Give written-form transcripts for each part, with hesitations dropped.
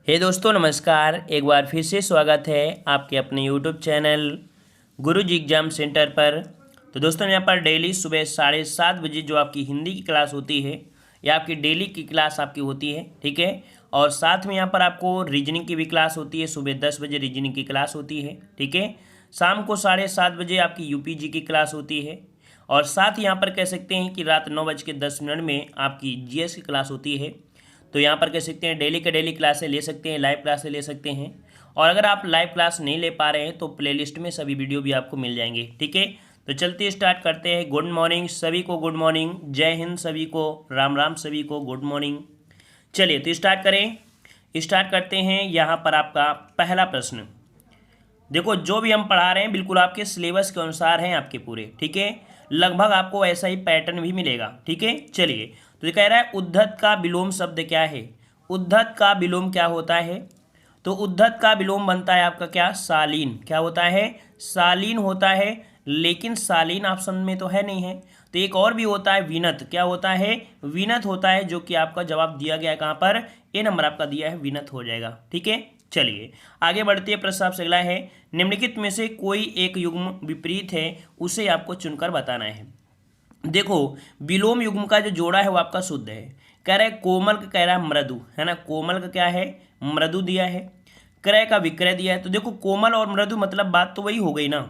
हे दोस्तों नमस्कार। एक बार फिर से स्वागत है आपके अपने यूट्यूब चैनल गुरुजी एग्जाम सेंटर पर। तो दोस्तों यहाँ पर डेली सुबह 7:30 बजे जो आपकी हिंदी की क्लास होती है या आपकी डेली की क्लास आपकी होती है, ठीक है। और साथ में यहाँ पर आपको रीजनिंग की भी क्लास होती है। सुबह 10 बजे रीजनिंग की क्लास होती है, ठीक है। शाम को 7:30 बजे आपकी यूपीजी की क्लास होती है। और साथ ही यहाँ पर कह सकते हैं कि रात 9:10 में आपकी जीएस की क्लास होती है। तो यहाँ पर कह सकते हैं डेली के डेली क्लासें ले सकते हैं, लाइव क्लासें ले सकते हैं। और अगर आप लाइव क्लास नहीं ले पा रहे हैं तो प्लेलिस्ट में सभी वीडियो भी आपको मिल जाएंगे, ठीक है। तो चलते स्टार्ट करते हैं। गुड मॉर्निंग सभी को, गुड मॉर्निंग, जय हिंद सभी को, राम राम सभी को, गुड मॉर्निंग। चलिए तो स्टार्ट करें। स्टार्ट करते हैं। यहाँ पर आपका पहला प्रश्न देखो, जो भी हम पढ़ा रहे हैं बिल्कुल आपके सिलेबस के अनुसार हैं आपके पूरे, ठीक है। लगभग आपको ऐसा ही पैटर्न भी मिलेगा, ठीक है। चलिए तो ये कह रहा है उद्धत का विलोम शब्द क्या है। उद्धत का विलोम क्या होता है? तो उद्धत का विलोम बनता है आपका क्या? शालीन। क्या होता है? शालीन होता है। लेकिन शालीन ऑप्शन में तो है नहीं है। तो एक और भी होता है विनत। क्या होता है? विनत होता है, जो कि आपका जवाब दिया गया है कहाँ पर? ए नंबर आपका दिया है, विनत हो जाएगा, ठीक है। चलिए आगे बढ़ते हैं। प्रश्न आपसे अगला है, निम्नलिखित में से कोई एक युग्म विपरीत है, उसे आपको चुनकर बताना है। देखो विलोम युग्म का जो जोड़ा है वो आपका शुद्ध है। कह रहा है कोमल का, कह रहा है मृदु, है ना। कोमल का क्या है? मृदु दिया है। क्रय का विक्रय दिया है। तो देखो कोमल और मृदु मतलब बात तो वही हो गई ना।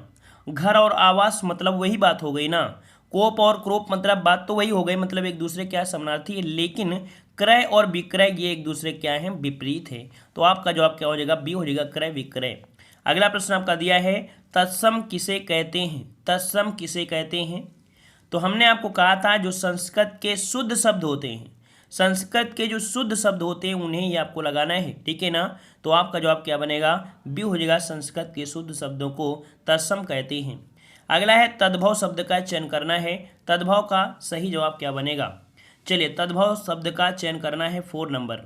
घर और आवास मतलब वही बात हो गई ना। कोप और क्रोप मतलब बात तो वही हो गई, मतलब एक दूसरे क्या समानार्थी है। लेकिन क्रय और विक्रय ये एक दूसरे क्या है? विपरीत है। तो आपका जवाब क्या हो जाएगा? बी हो जाएगा, क्रय विक्रय। अगला प्रश्न आपका दिया है, तत्सम किसे कहते हैं? तत्सम किसे कहते हैं? तो हमने आपको कहा था जो संस्कृत के शुद्ध शब्द होते हैं, संस्कृत के जो शुद्ध शब्द होते हैं उन्हें ही आपको लगाना है, ठीक है ना। तो आपका जवाब क्या बनेगा? बी हो जाएगा, संस्कृत के शुद्ध शब्दों को तत्सम कहते हैं। अगला है तद्भव शब्द का चयन करना है। तद्भव का सही जवाब क्या बनेगा? चलिए तद्भव शब्द का चयन करना है 4 नंबर।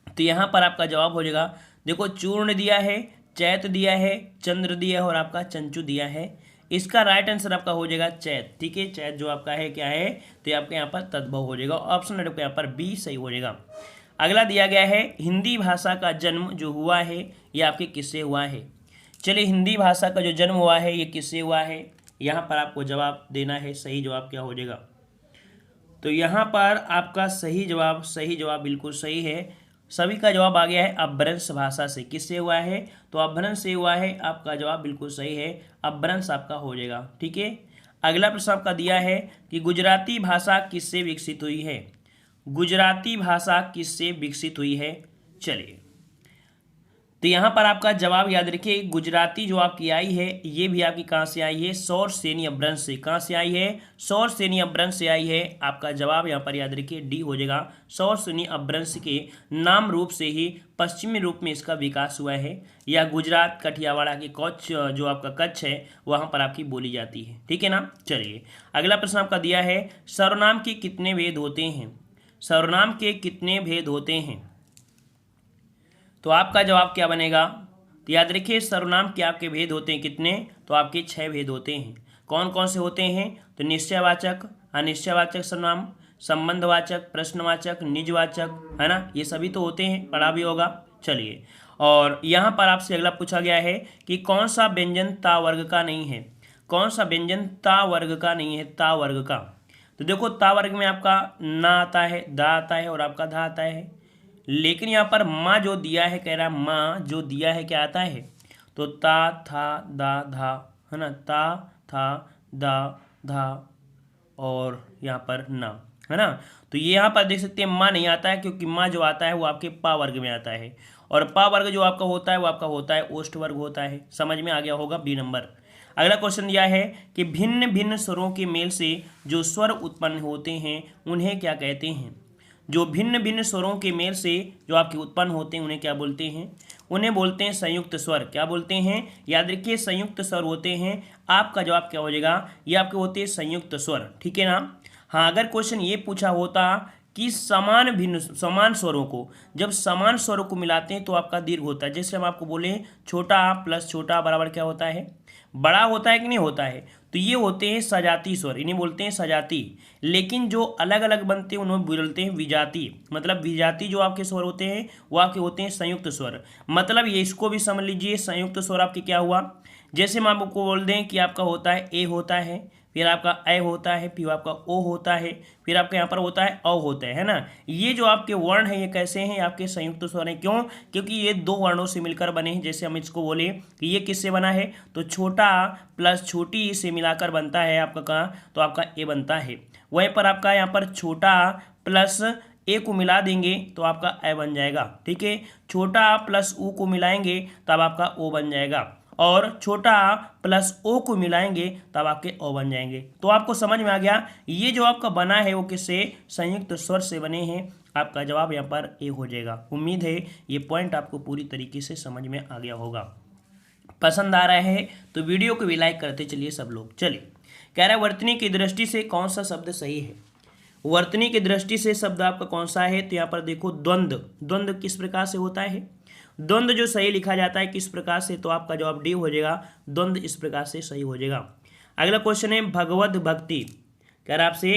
तो यहाँ पर आपका जवाब हो जाएगा, देखो चूर्ण दिया है, चैत दिया है, चंद्र दिया है और आपका चंचू दिया है। इसका राइट आंसर आपका हो जाएगा चैत, ठीक है। चैत जो आपका है क्या है? तो ये आपके यहाँ पर तद्भव हो जाएगा। ऑप्शन आपके यहाँ पर बी सही हो जाएगा। अगला दिया गया है, हिंदी भाषा का जन्म जो हुआ है ये आपके किससे हुआ है? चलिए हिंदी भाषा का जो जन्म हुआ है ये किससे हुआ है? यहाँ पर आपको जवाब देना है। सही जवाब क्या हो जाएगा? तो यहाँ पर आपका सही जवाब बिल्कुल सही है। सभी का जवाब आ गया है अपभ्रंश भाषा से। किससे हुआ है? तो अपभ्रंश से हुआ है। आपका जवाब बिल्कुल सही है, अपभ्रंश आपका हो जाएगा, ठीक है। अगला प्रश्न आपका दिया है कि गुजराती भाषा किससे विकसित हुई है? गुजराती भाषा किससे विकसित हुई है? चलिए तो यहाँ पर आपका जवाब याद रखिए, गुजराती जो आपकी आई है ये भी आपकी कहाँ से आई है? सौर सेनी अपभ्रंश से। कहाँ से आई है? सौर सेनी अपभ्रंश से आई है। आपका जवाब यहाँ पर याद रखिए डी हो जाएगा। सौर सेनी अपभ्रंश के नाम रूप से ही पश्चिमी रूप में इसका विकास हुआ है। या गुजरात कठियावाड़ा की कच्छ, जो आपका कच्छ है वहाँ पर आपकी बोली जाती है, ठीक है ना। चलिए अगला प्रश्न आपका दिया है, सर्वनाम के कितने भेद होते हैं? सर्वनाम के कितने भेद होते हैं? तो आपका जवाब क्या बनेगा? तो याद रखिए सर्वनाम के आपके भेद होते हैं कितने? तो आपके 6 भेद होते हैं। कौन कौन से होते हैं? तो निश्चयवाचक, अनिश्चयवाचक सर्वनाम, संबंधवाचक, प्रश्नवाचक, निजवाचक, है ना। ये सभी तो होते हैं, पढ़ा भी होगा। चलिए और यहाँ पर आपसे अगला पूछा गया है कि कौन सा व्यंजन ता वर्ग का नहीं है? कौन सा व्यंजन ता वर्ग का नहीं है? ता वर्ग का। तो देखो ता वर्ग में आपका ना आता है, दा आता है और आपका धा आता है। लेकिन यहाँ पर माँ जो दिया है, कह रहा है माँ जो दिया है क्या आता है? तो ता था दा धा, है ना। ता था दा धा और यहाँ पर ना, है ना। तो ये यहाँ पर देख सकते हैं माँ नहीं आता है, क्योंकि माँ जो आता है वो आपके पा वर्ग में आता है। और पा वर्ग जो आपका होता है वो आपका होता है ओष्ठ वर्ग होता है। समझ में आ गया होगा, बी नंबर। अगला क्वेश्चन दिया है कि भिन्न भिन्न स्वरों के मेल से जो स्वर उत्पन्न होते हैं उन्हें क्या कहते हैं? जो भिन्न भिन्न स्वरों के मेल से जो आपके उत्पन्न होते हैं उन्हें क्या बोलते हैं? उन्हें बोलते हैं संयुक्त स्वर। क्या बोलते हैं? याद रखिए संयुक्त स्वर होते हैं। आपका जवाब क्या हो जाएगा? ये आपके होते हैं संयुक्त स्वर, ठीक है ना। हाँ अगर क्वेश्चन ये पूछा होता कि समान स्वरों को, जब समान स्वरों को मिलाते हैं तो आपका दीर्घ होता है। जैसे हम आपको बोले छोटा प्लस छोटा बराबर क्या होता है? बड़ा होता है कि नहीं होता है? तो ये होते हैं सजाती स्वर, इन्हें बोलते हैं सजाती। लेकिन जो अलग अलग बनते हैं उन्हें बोलते हैं विजाती। मतलब विजाती जो आपके स्वर होते हैं वो आपके होते हैं संयुक्त स्वर। मतलब ये इसको भी समझ लीजिए, संयुक्त स्वर आपके क्या हुआ, जैसे हम आपको बोल दें कि आपका होता है ए होता है, फिर आपका ए होता है, फिर आपका ओ होता है, फिर आपका यहाँ पर होता है औ होता है ना। ये जो आपके वर्ण हैं ये कैसे हैं, आपके संयुक्त स्वर हैं। क्यों? क्योंकि ये दो वर्णों से मिलकर बने हैं। जैसे हम इसको बोले कि ये किससे बना है, तो छोटा प्लस छोटी से मिलाकर बनता है आपका कहाँ, तो आपका ए बनता है। वहीं पर आपका यहाँ पर छोटा प्लस ए को मिला देंगे तो आपका ए बन जाएगा। ठीक है, छोटा प्लस ऊ को मिलाएंगे तब आपका ओ बन जाएगा, और छोटा प्लस ओ को मिलाएंगे तब आपके ओ बन जाएंगे। तो आपको समझ में आ गया, ये जो आपका बना है वो किससे, संयुक्त स्वर से बने हैं। आपका जवाब यहाँ पर ए हो जाएगा। उम्मीद है ये पॉइंट आपको पूरी तरीके से समझ में आ गया होगा। पसंद आ रहा है तो वीडियो को भी लाइक करते चलिए सब लोग। चलिए, कह रहा है वर्तनी की दृष्टि से कौन सा शब्द सही है। वर्तनी की दृष्टि से शब्द आपका कौन सा है, तो यहाँ पर देखो द्वंद्व। द्वंद्व किस प्रकार से होता है, द्वंद्व जो सही लिखा जाता है किस प्रकार से, तो आपका जवाब डी हो जाएगा। द्वंद्व इस प्रकार से सही हो जाएगा। अगला क्वेश्चन है भगवत भक्ति, कह रहा आपसे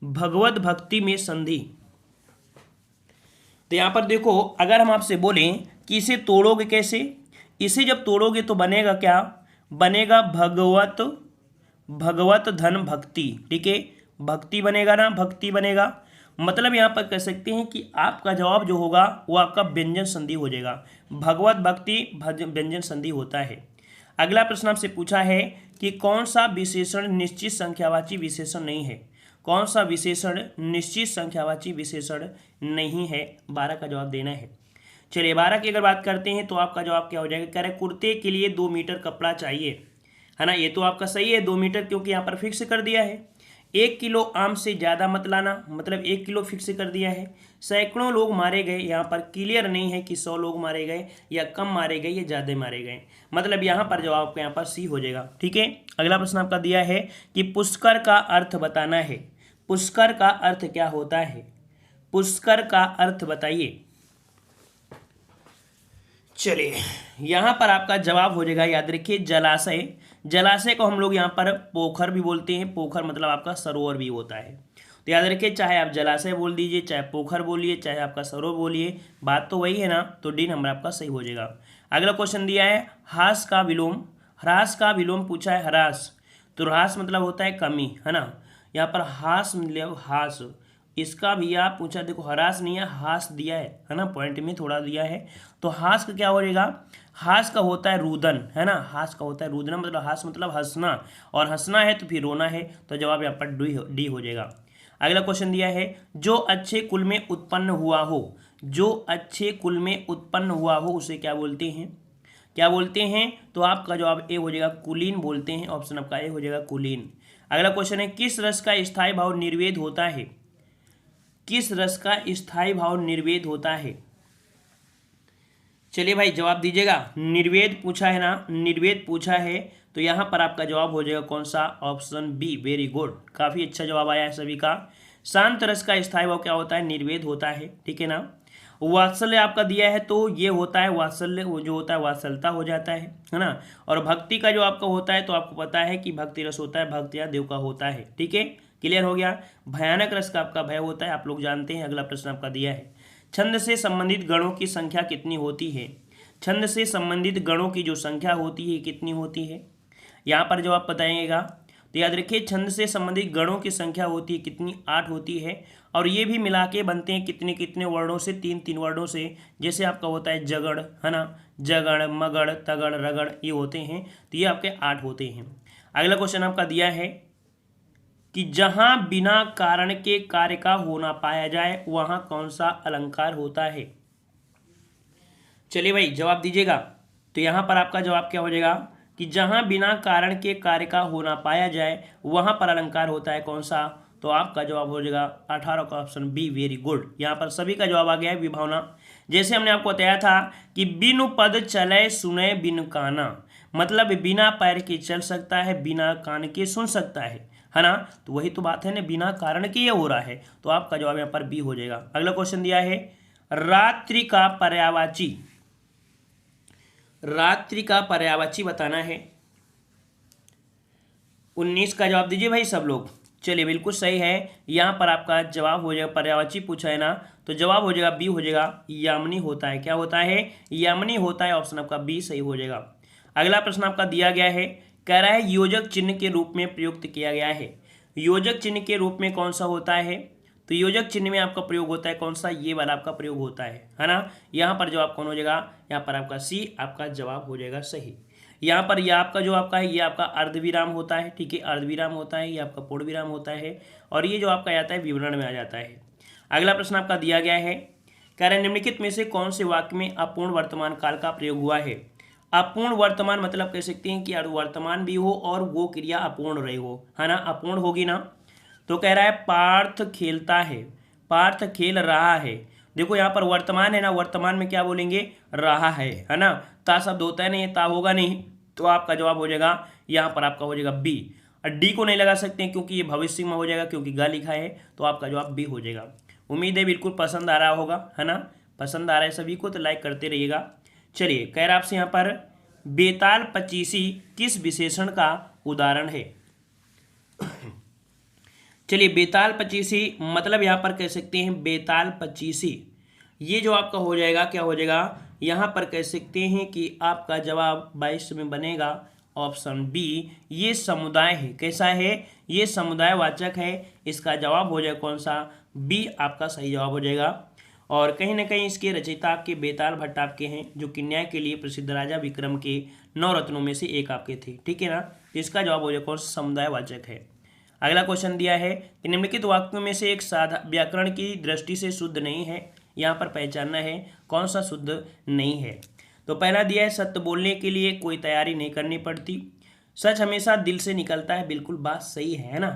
भगवत भक्ति में संधि। तो यहाँ पर देखो, अगर हम आपसे बोलें कि इसे तोड़ोगे कैसे, इसे जब तोड़ोगे तो बनेगा क्या, बनेगा भगवत, भगवत धन भक्ति। ठीक है, भक्ति बनेगा ना, भक्ति बनेगा। मतलब यहाँ पर कह सकते हैं कि आपका जवाब जो होगा वो आपका व्यंजन संधि हो जाएगा। भगवत भक्ति व्यंजन संधि होता है। अगला प्रश्न आपसे पूछा है कि कौन सा विशेषण निश्चित संख्यावाची विशेषण नहीं है। कौन सा विशेषण निश्चित संख्यावाची विशेषण नहीं है, 12 का जवाब देना है। चलिए 12 की अगर बात करते हैं तो आपका जवाब क्या हो जाएगा, कह रहे कुर्ते के लिए 2 मीटर कपड़ा चाहिए, है ना। ये तो आपका सही है 2 मीटर, क्योंकि यहाँ पर फिक्स कर दिया है। 1 किलो आम से ज़्यादा मत लाना, मतलब 1 किलो फिक्स कर दिया है। सैकड़ों लोग मारे गए, यहाँ पर क्लियर नहीं है कि 100 लोग मारे गए या कम मारे गए या ज़्यादा मारे गए। मतलब यहाँ पर जवाब आपका यहाँ पर सी हो जाएगा। ठीक है, अगला प्रश्न आपका दिया है कि पुष्कर का अर्थ बताना है। पुष्कर का अर्थ क्या होता है, पुष्कर का अर्थ बताइए। चलिए यहाँ पर आपका जवाब हो जाएगा, याद रखिए जलाशय। जलाशय को हम लोग यहाँ पर पोखर भी बोलते हैं। पोखर मतलब आपका सरोवर भी होता है। तो याद रखिए, चाहे आप जलाशय बोल दीजिए, चाहे पोखर बोलिए, चाहे आपका सरोवर बोलिए, बात तो वही है ना। तो डी नंबर आपका सही हो जाएगा। अगला क्वेश्चन दिया है ह्रास का विलोम। ह्रास का विलोम पूछा है, ह्रास। तो ह्रास मतलब होता है कमी, है ना। यहाँ पर ह्रास मतलब ह्रास, इसका भी आप पूछा, देखो ह्रास नहीं है, हास दिया है ना, पॉइंट में थोड़ा दिया है। तो हास का क्या हो जाएगा, हास का होता है रुदन, है ना। हास का होता है रुदन, मतलब हास मतलब हंसना, और हंसना है तो फिर रोना है। तो जवाब यहाँ पर डी हो जाएगा। अगला क्वेश्चन दिया है जो अच्छे कुल में उत्पन्न हुआ हो। जो अच्छे कुल में उत्पन्न हुआ हो उसे क्या बोलते हैं, क्या बोलते हैं। तो आपका जवाब ए हो जाएगा, कुलीन बोलते हैं। ऑप्शन आपका ए हो जाएगा, कुलीन। अगला क्वेश्चन है किस रस का स्थायी भाव निर्वेद होता है। किस रस का स्थायी भाव निर्वेद होता है। चलिए भाई जवाब दीजिएगा। निर्वेद पूछा है ना, निर्वेद पूछा है, तो यहाँ पर आपका जवाब हो जाएगा कौन सा, ऑप्शन बी। वेरी गुड, काफ़ी अच्छा जवाब आया है सभी का। शांत रस का स्थायी भाव क्या होता है, निर्वेद होता है। ठीक है ना। वात्सल्य आपका दिया है तो ये होता है वात्सल्य, वो जो होता है वात्सलता हो जाता है ना। और भक्ति का जो आपका होता है तो आपको पता है कि भक्ति रस होता है, भक्त या देव का होता है। ठीक है, क्लियर हो गया। भयानक रस का आपका भय होता है, आप लोग जानते हैं। अगला प्रश्न आपका दिया है छंद से संबंधित गणों की संख्या कितनी होती है। छंद से संबंधित गणों की जो संख्या होती है कितनी होती है, यहाँ पर जवाब बताइएगा। तो याद रखिए छंद से संबंधित गणों की संख्या होती है कितनी, 8 होती है। और ये भी मिला के बनते हैं कितने कितने वर्णों से, 3 वर्णों से। जैसे आपका होता है जगड़, है ना, जगड़ मगड़ तगड़ रगड़, ये होते हैं। तो ये आपके 8 होते हैं। अगला क्वेश्चन आपका दिया है कि जहां बिना कारण के कार्य का होना पाया जाए वहां कौन सा अलंकार होता है। चलिए भाई जवाब दीजिएगा। तो यहां पर आपका जवाब क्या हो जाएगा कि जहां बिना कारण के कार्य का होना पाया जाए वहां पर अलंकार होता है कौन सा। तो आपका जवाब हो जाएगा 18 का ऑप्शन बी। वेरी गुड, यहाँ पर सभी का जवाब आ गया है, विभावना। जैसे हमने आपको बताया था कि बिनु पद चले सुने बिनु काना, मतलब बिना पैर के चल सकता है, बिना कान के सुन सकता है ना। तो वही तो बात है ना, बिना कारण के ये हो रहा है। तो आपका जवाब यहाँ पर बी हो जाएगा। अगला क्वेश्चन दिया है रात्रि का पर्यायवाची। रात्रि का पर्यायवाची बताना है। 19 का जवाब दीजिए भाई सब लोग। चलिए बिल्कुल सही है। यहाँ पर आपका जवाब हो जाएगा, पर्यायवाची पूछा है ना, तो जवाब हो जाएगा बी हो जाएगा, यामिनी होता है। क्या होता है? यामिनी होता है। ऑप्शन आपका बी सही हो जाएगा। अगला प्रश्न आपका दिया गया है, कह रहा है योजक चिन्ह के रूप में प्रयुक्त किया गया है। योजक चिन्ह के रूप में कौन सा होता है? तो योजक चिन्ह में आपका प्रयोग होता है कौन सा? ये वाला आपका प्रयोग होता है ना। यहाँ पर जवाब कौन हो जाएगा? यहाँ पर आपका सी आपका जवाब हो जाएगा सही। यहाँ पर यह आपका जो आपका है ये आपका अर्धविराम होता है, ठीक है, अर्धविराम होता है, ये आपका पूर्ण विराम होता है, और ये जो आपका आता है विवरण में आ जाता है। अगला प्रश्न आपका दिया गया है, कह रहे निम्नलिखित में से कौन से वाक्य में अपूर्ण वर्तमान काल का प्रयोग हुआ है? अपूर्ण वर्तमान मतलब कह सकते हैं कि वर्तमान भी हो और वो क्रिया अपूर्ण रही हो, है ना, अपूर्ण होगी ना। तो कह रहा है पार्थ खेलता है, पार्थ खेल रहा है। देखो यहाँ पर वर्तमान है ना, वर्तमान में क्या बोलेंगे? रहा है ना। ता शब्द होता है नहीं, ता होगा नहीं, तो आपका जवाब हो जाएगा यहाँ पर आपका हो जाएगा बी। और डी को नहीं लगा सकते हैं क्योंकि ये भविष्य में हो जाएगा, क्योंकि गा लिखा है, तो आपका जवाब बी हो जाएगा। उम्मीद है बिल्कुल पसंद आ रहा होगा, है ना। पसंद आ रहा है सभी को तो लाइक करते रहिएगा। चलिए कह रहा आपसे यहाँ पर बेताल पचीसी किस विशेषण का उदाहरण है? चलिए बेताल पचीसी मतलब यहाँ पर कह सकते हैं बेताल पचीसी, ये जो आपका हो जाएगा क्या हो जाएगा? यहाँ पर कह सकते हैं कि आपका जवाब 22 में बनेगा ऑप्शन बी। ये समुदाय है, कैसा है? ये समुदायवाचक है। इसका जवाब हो जाएगा कौन सा? बी आपका सही जवाब हो जाएगा। और कहीं ना कहीं इसके रचयिता आपके बेताल भट्ट आपके हैं, जो कि न्याय के लिए प्रसिद्ध राजा विक्रम के 9 रत्नों में से एक आपके थे, ठीक है ना। तो इसका जवाब हो जाएगा कौन सा? समुदायवाचक है। अगला क्वेश्चन दिया है कि निम्नलिखित वाक्यों में से एक साधा व्याकरण की दृष्टि से शुद्ध नहीं है। यहाँ पर पहचानना है कौन सा शुद्ध नहीं है। तो पहला दिया है सत्य बोलने के लिए कोई तैयारी नहीं करनी पड़ती, सच हमेशा दिल से निकलता है। बिल्कुल बात सही है ना।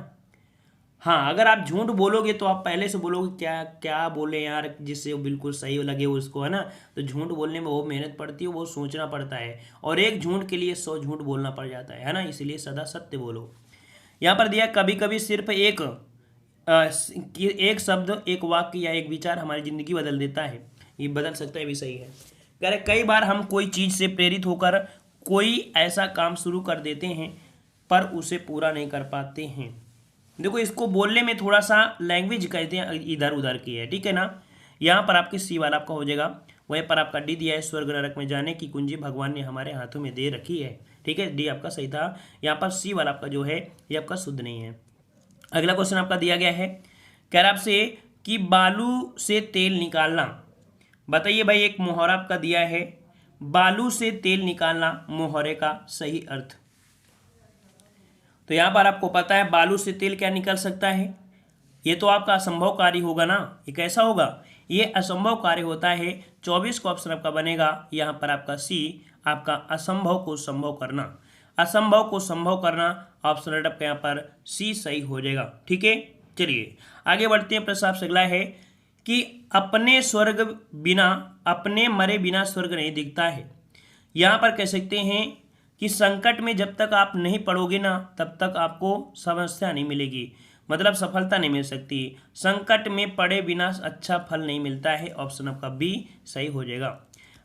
हाँ, अगर आप झूठ बोलोगे तो आप पहले से बोलोगे क्या क्या बोले यार, जिससे वो बिल्कुल सही लगे उसको, है ना। तो झूठ बोलने में वो मेहनत पड़ती है, वो सोचना पड़ता है, और एक झूठ के लिए 100 झूठ बोलना पड़ जाता है ना। इसलिए सदा सत्य बोलो। यहाँ पर दिया कभी कभी सिर्फ एक शब्द, एक वाक्य या एक विचार हमारी जिंदगी बदल देता है। ये बदल सकता है भी सही है। कह रहे कई बार हम कोई चीज़ से प्रेरित होकर कोई ऐसा काम शुरू कर देते हैं पर उसे पूरा नहीं कर पाते हैं। देखो इसको बोलने में थोड़ा सा लैंग्वेज कहते हैं इधर उधर की है, ठीक है ना। यहाँ पर आपके सी वाला आपका हो जाएगा। वहीं पर आपका डी दिया है स्वर्ग नरक में जाने की कुंजी भगवान ने हमारे हाथों में दे रखी है, ठीक है, डी आपका सही था। यहाँ पर सी वाला आपका जो है ये आपका शुद्ध नहीं है। अगला क्वेश्चन आपका दिया गया है, कह रहा आपसे कि बालू से तेल निकालना। बताइए भाई, एक मुहावरा आपका दिया है, बालू से तेल निकालना, मुहावरे का सही अर्थ। तो यहाँ पर आपको पता है बालू से तेल क्या निकल सकता है? ये तो आपका असंभव कार्य होगा ना। ये कैसा होगा? ये असंभव कार्य होता है। 24 का ऑप्शन आपका बनेगा यहाँ पर आपका सी, आपका असंभव को संभव करना। असंभव को संभव करना, ऑप्शन रेड आपका यहाँ पर सी सही हो जाएगा, ठीक है। चलिए आगे बढ़ते हैं। प्रश्न आपसे अगला है कि अपने स्वर्ग बिना, अपने मरे बिना स्वर्ग नहीं दिखता है। यहाँ पर कह सकते हैं कि संकट में जब तक आप नहीं पड़ोगे ना तब तक आपको समस्या नहीं मिलेगी, मतलब सफलता नहीं मिल सकती। संकट में पड़े बिना अच्छा फल नहीं मिलता है। ऑप्शन आपका बी सही हो जाएगा।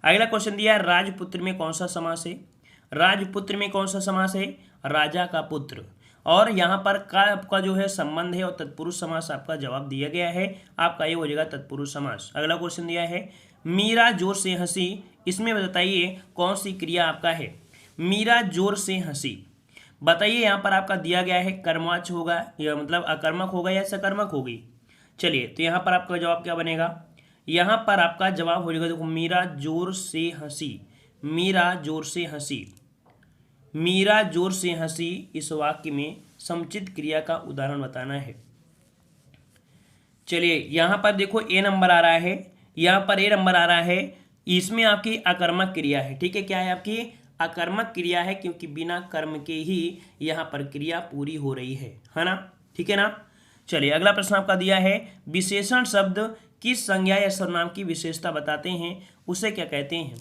अगला क्वेश्चन दिया है राजपुत्र में कौन सा समास है? राजपुत्र में कौन सा समास है? राजा का पुत्र। और यहाँ पर का आपका जो है संबंध है और तत्पुरुष समास आपका जवाब दिया गया है। आपका ये हो जाएगा तत्पुरुष समास। अगला क्वेश्चन दिया है मीरा जोर से हंसी, इसमें बताइए कौन सी क्रिया आपका है? मीरा जोर से हंसी, बताइए। यहाँ पर आपका दिया गया है कर्मवाच्य होगा या मतलब अकर्मक होगा या सकर्मक होगी? चलिए तो यहाँ पर आपका जवाब क्या बनेगा? यहाँ पर आपका जवाब हो जाएगा, देखो मीरा जोर से हंसी, मीरा जोर से हंसी, मीरा जोर से हंसी। इस वाक्य में समुचित क्रिया का उदाहरण बताना है। चलिए यहाँ पर देखो ए नंबर आ रहा है, यहाँ पर ए नंबर आ रहा है, इसमें आपकी अकर्मक क्रिया है, ठीक है। क्या है आपकी? अकर्मक क्रिया है, क्योंकि बिना कर्म के ही यहाँ पर क्रिया पूरी हो रही है ना, ठीक है ना। चलिए अगला प्रश्न आपका दिया है विशेषण शब्द किस संज्ञा या सर्वनाम की विशेषता बताते हैं, उसे क्या कहते हैं?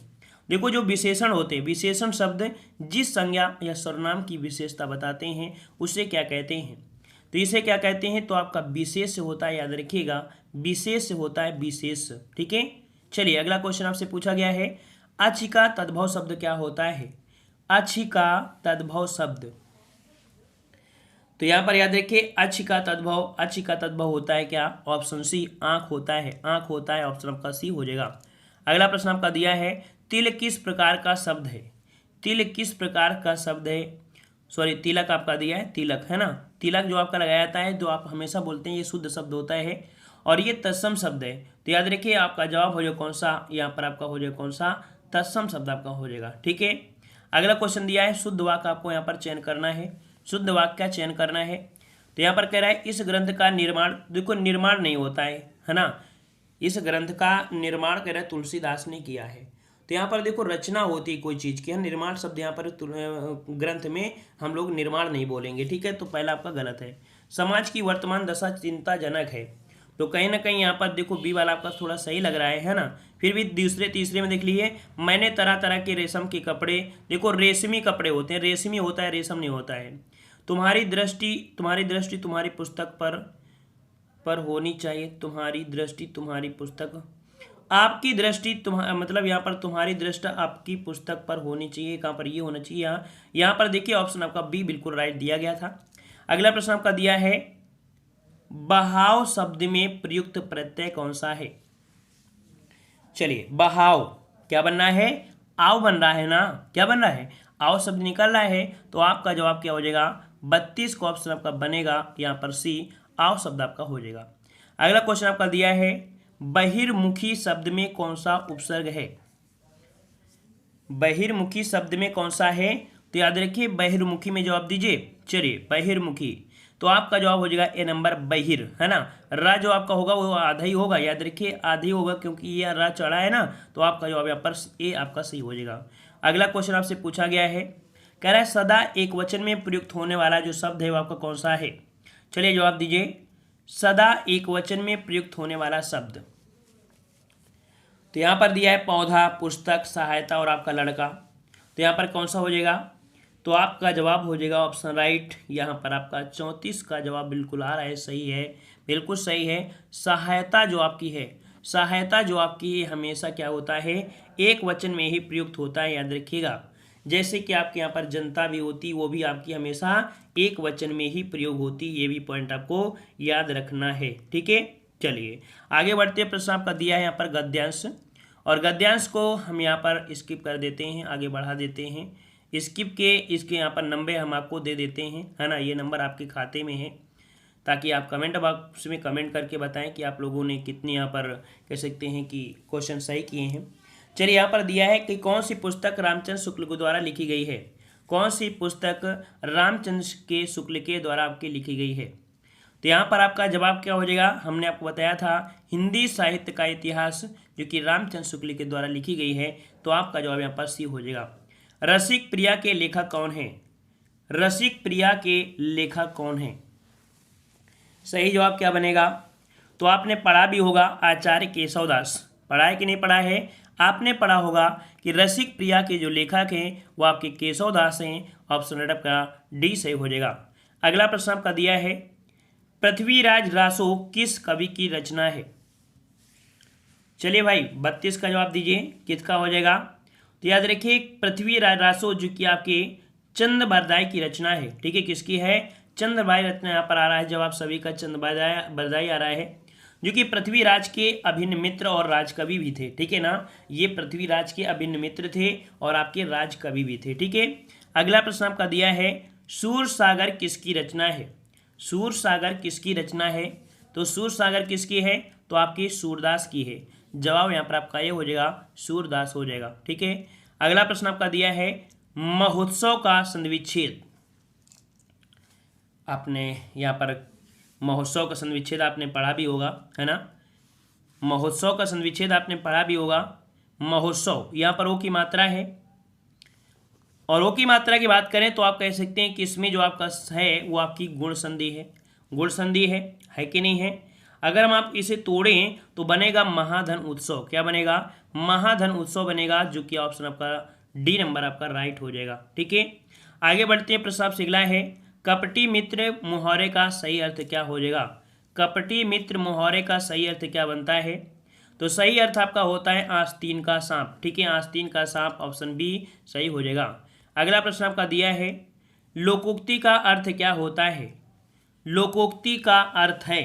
देखो जो विशेषण होते हैं, विशेषण शब्द जिस संज्ञा या सर्वनाम की विशेषता बताते हैं उसे क्या कहते हैं? तो इसे क्या कहते हैं? तो आपका विशेष होता है, याद रखिएगा, विशेष होता है, विशेष, ठीक है। चलिए अगला क्वेश्चन आपसे पूछा गया है अच्छी का तद्भव शब्द क्या होता है? अच्छी का तद्भव शब्द, तो यहाँ पर याद रखिए अच्छ का तद्भव, अच्छ का तद्भव होता है क्या? ऑप्शन सी आँख होता है, आँख होता है, ऑप्शन आपका सी हो जाएगा। अगला प्रश्न आपका दिया है तिल किस प्रकार का शब्द है? तिल किस प्रकार का शब्द है? सॉरी तिलक आपका दिया है, तिलक है ना, तिलक जो आपका लगाया जाता है, जो आप हमेशा बोलते हैं, ये शुद्ध शब्द होता है और ये तत्सम शब्द है। तो याद रखिए आपका जवाब हो जाएगा कौन सा? यहाँ पर आपका हो जाएगा कौन सा? तत्सम शब्द आपका हो जाएगा। ठीक है, अगला क्वेश्चन दिया है शुद्ध वाक्य आपको यहाँ पर चयन करना है, शुद्ध वाक्य का चयन करना है। तो यहाँ पर कह रहा है इस ग्रंथ का निर्माण, देखो निर्माण नहीं होता है ना, इस ग्रंथ का निर्माण कह रहा है तुलसीदास ने किया है। तो यहाँ पर देखो रचना होती है कोई चीज़ की, निर्माण शब्द यहाँ पर ग्रंथ में हम लोग निर्माण नहीं बोलेंगे। ठीक है, तो पहला आपका गलत है। समाज की वर्तमान दशा चिंताजनक है, तो कहीं ना कहीं यहाँ पर देखो बी वाला आपका थोड़ा सही लग रहा है ना। फिर भी दूसरे तीसरे में देख लीजिए, मैंने तरह तरह के रेशम के कपड़े, देखो रेशमी कपड़े होते हैं, रेशमी होता है, रेशम नहीं होता है। तुम्हारी दृष्टि तुम्हारी पुस्तक पर होनी चाहिए, तुम्हारी दृष्टि तुम्हारी पुस्तक, आपकी दृष्टि मतलब यहाँ पर तुम्हारी दृष्टि आपकी पुस्तक पर होनी चाहिए, कहाँ पर ये होना चाहिए, यहाँ पर देखिए ऑप्शन आपका बी बिल्कुल राइट दिया गया था। अगला प्रश्न आपका दिया है बहाव शब्द में प्रयुक्त प्रत्यय कौन सा है? चलिए बहाव क्या बन रहा है? आव बन रहा है ना, क्या बन रहा है? आव शब्द निकल रहा है, तो आपका जवाब क्या हो जाएगा? 32 का ऑप्शन आपका बनेगा यहाँ पर सी, आव शब्द आपका हो जाएगा। अगला क्वेश्चन आपका दिया है बहिर्मुखी शब्द में कौन सा उपसर्ग है? बहिर्मुखी शब्द में कौन सा है? तो याद रखिए बहिर्मुखी में जवाब दीजिए। चलिए बहिर्मुखी, तो आपका जवाब हो जाएगा ए नंबर बहिर, है ना। रा जो आपका होगा वो आधा ही होगा, याद रखिए आधा ही होगा क्योंकि ये रा चढ़ा है ना, तो आपका जवाब यहाँ पर ए आपका सही हो जाएगा। अगला क्वेश्चन आपसे पूछा गया है, कह रहा है सदा एक वचन में प्रयुक्त होने वाला जो शब्द है वो आपका कौन सा है? चलिए जवाब दीजिए, सदा एक वचन में प्रयुक्त होने वाला शब्द। तो यहाँ पर दिया है पौधा, पुस्तक, सहायता और आपका लड़का, तो यहाँ पर कौन सा हो जाएगा? तो आपका जवाब हो जाएगा ऑप्शन राइट, यहाँ पर आपका 34 का जवाब बिल्कुल आ रहा है, सही है, बिल्कुल सही है। सहायता जो आपकी है, सहायता जो आपकी है हमेशा क्या होता है? एक वचन में ही प्रयुक्त होता है, याद रखिएगा। जैसे कि आपके यहाँ पर जनता भी होती, वो भी आपकी हमेशा एक वचन में ही प्रयोग होती, ये भी पॉइंट आपको याद रखना है। ठीक है, चलिए आगे बढ़ते हैं। प्रश्न आपका दिया है यहाँ पर गद्यांश, और गद्यांश को हम यहाँ पर स्किप कर देते हैं, आगे बढ़ा देते हैं। स्किप के इसके यहाँ पर नंबर हम आपको दे देते हैं, है ना, ये नंबर आपके खाते में है, ताकि आप कमेंट बॉक्स में कमेंट करके बताएं कि आप लोगों ने कितने यहाँ पर कह सकते हैं कि क्वेश्चन सही किए हैं। चलिए यहाँ पर दिया है कि कौन सी पुस्तक रामचंद्र शुक्ल के द्वारा लिखी गई है? कौन सी पुस्तक रामचंद्र के शुक्ल के द्वारा आपकी लिखी गई है? तो यहाँ पर आपका जवाब क्या हो जाएगा? हमने आपको बताया था हिंदी साहित्य का इतिहास, जो कि रामचंद्र शुक्ल के द्वारा लिखी गई है, तो आपका जवाब यहाँ पर सी हो जाएगा। रसिक प्रिया के लेखक कौन है? रसिक प्रिया के लेखक कौन है? सही जवाब क्या बनेगा? तो आपने पढ़ा भी होगा आचार्य केशवदास, पढ़ा है कि नहीं पढ़ा है? आपने पढ़ा होगा कि रसिक प्रिया के जो लेखक हैं वो आपके केशवदास हैं, ऑप्शन राइट आपका डी सही हो जाएगा। अगला प्रश्न आपका दिया है पृथ्वीराज रासो किस कवि की रचना है? चलिए भाई 32 का जवाब दीजिए, किसका हो जाएगा? तो याद रखिए पृथ्वीराज रासो जो कि आपके चंद बरदाई की रचना है। ठीक है, किसकी है? चंद बरदाई रचना यहाँ पर आ रहा है, जवाब सभी का चंद बरदाई आ रहा है, जो कि पृथ्वीराज के अभिन्न मित्र और राजकवि भी थे। ठीक है ना, ये पृथ्वीराज के अभिन्न मित्र थे और आपके राजकवि भी थे। ठीक है, अगला प्रश्न आपका दिया है सूर सागर किसकी रचना है? सूर सागर किसकी रचना है? तो सूर सागर किसकी है? तो आपकी सूरदास की है। जवाब यहाँ पर आपका ये हो जाएगा, सूरदास हो जाएगा। ठीक है, अगला प्रश्न आपका दिया है महोत्सव का संविच्छेद। आपने यहाँ पर महोत्सव का संविच्छेद आपने पढ़ा भी होगा, है ना, महोत्सव का संविच्छेद आपने पढ़ा भी होगा। महोत्सव यहाँ पर ओ की मात्रा है, और ओ की मात्रा की बात करें तो आप कह सकते हैं कि इसमें जो आपका है वो आपकी गुण संधि है, गुण संधि है कि नहीं है? अगर हम आप इसे तोड़ें तो बनेगा महाधन उत्सव। क्या बनेगा? महाधन उत्सव बनेगा, जो कि ऑप्शन आपका डी नंबर आपका राइट हो जाएगा। ठीक है, आगे बढ़ते हैं। प्रश्न आपसे अगला है कपटी मित्र मुहावरे का सही अर्थ क्या हो जाएगा? कपटी मित्र मुहावरे का सही अर्थ क्या बनता है? तो सही अर्थ आपका होता है आस्तीन का सांप। ठीक है, आस्तीन का सांप, ऑप्शन बी सही हो जाएगा। अगला प्रश्न आपका दिया है लोकोक्ति का अर्थ क्या होता है? लोकोक्ति का अर्थ है।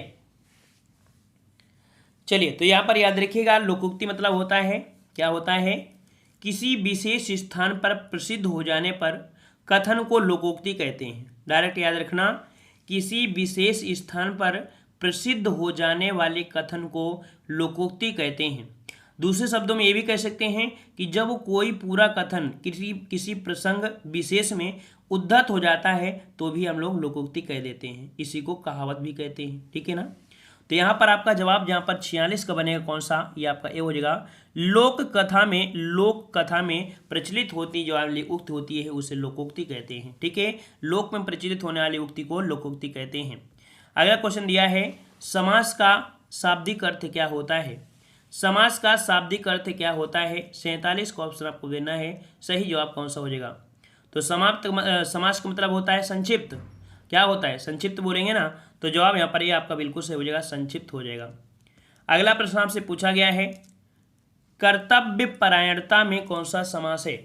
चलिए, तो यहाँ पर याद रखिएगा, लोकोक्ति मतलब होता है, क्या होता है, किसी विशेष स्थान पर प्रसिद्ध हो जाने पर कथन को लोकोक्ति कहते हैं। डायरेक्ट याद रखना, किसी विशेष स्थान पर प्रसिद्ध हो जाने वाले कथन को लोकोक्ति कहते हैं। दूसरे शब्दों में ये भी कह सकते हैं कि जब कोई पूरा कथन किसी प्रसंग विशेष में उद्धत हो जाता है तो भी हम लोग लोकोक्ति कह देते हैं, इसी को कहावत भी कहते हैं। ठीक है ना। तो यहाँ पर आपका जवाब जहाँ पर 46 का बनेगा कौन सा, ये आपका ए हो जाएगा। लोक कथा में प्रचलित होती जो वाली उक्ति होती है उसे लोकोक्ति कहते हैं। ठीक है, लोक में प्रचलित होने वाली उक्ति को लोकोक्ति कहते हैं। अगला क्वेश्चन दिया है, समास का शाब्दिक अर्थ क्या होता है। समास का शाब्दिक अर्थ क्या होता है, 47 का ऑप्शन आपको देना है। सही जवाब कौन सा हो जाएगा। तो समास का मतलब होता है संक्षिप्त। क्या होता है, संक्षिप्त बोलेंगे ना, तो जवाब यहाँ पर ये आपका बिल्कुल सही हो जाएगा, संक्षिप्त हो जाएगा। अगला प्रश्न आपसे पूछा गया है, कर्तव्य परायणता में कौन सा समास है।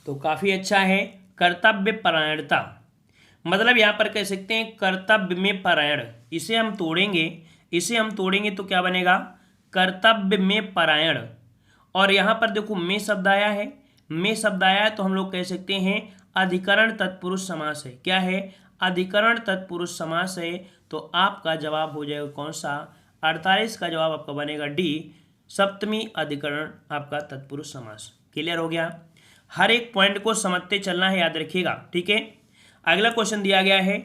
तो काफी अच्छा है, कर्तव्य परायणता मतलब यहाँ पर कह सकते हैं कर्तव्य में परायण। इसे हम तोड़ेंगे तो क्या बनेगा, कर्तव्य में परायण। और यहाँ पर देखो में शब्द आया है, तो हम लोग कह सकते हैं अधिकरण तत्पुरुष समास है। क्या है, अधिकरण तत्पुरुष समास है। तो आपका जवाब हो जाएगा कौन सा, 48 का जवाब आपका बनेगा डी, सप्तमी अधिकरण आपका तत्पुरुष समास। क्लियर हो गया। हर एक पॉइंट को समझते चलना है, याद रखिएगा। ठीक है, अगला क्वेश्चन दिया गया है,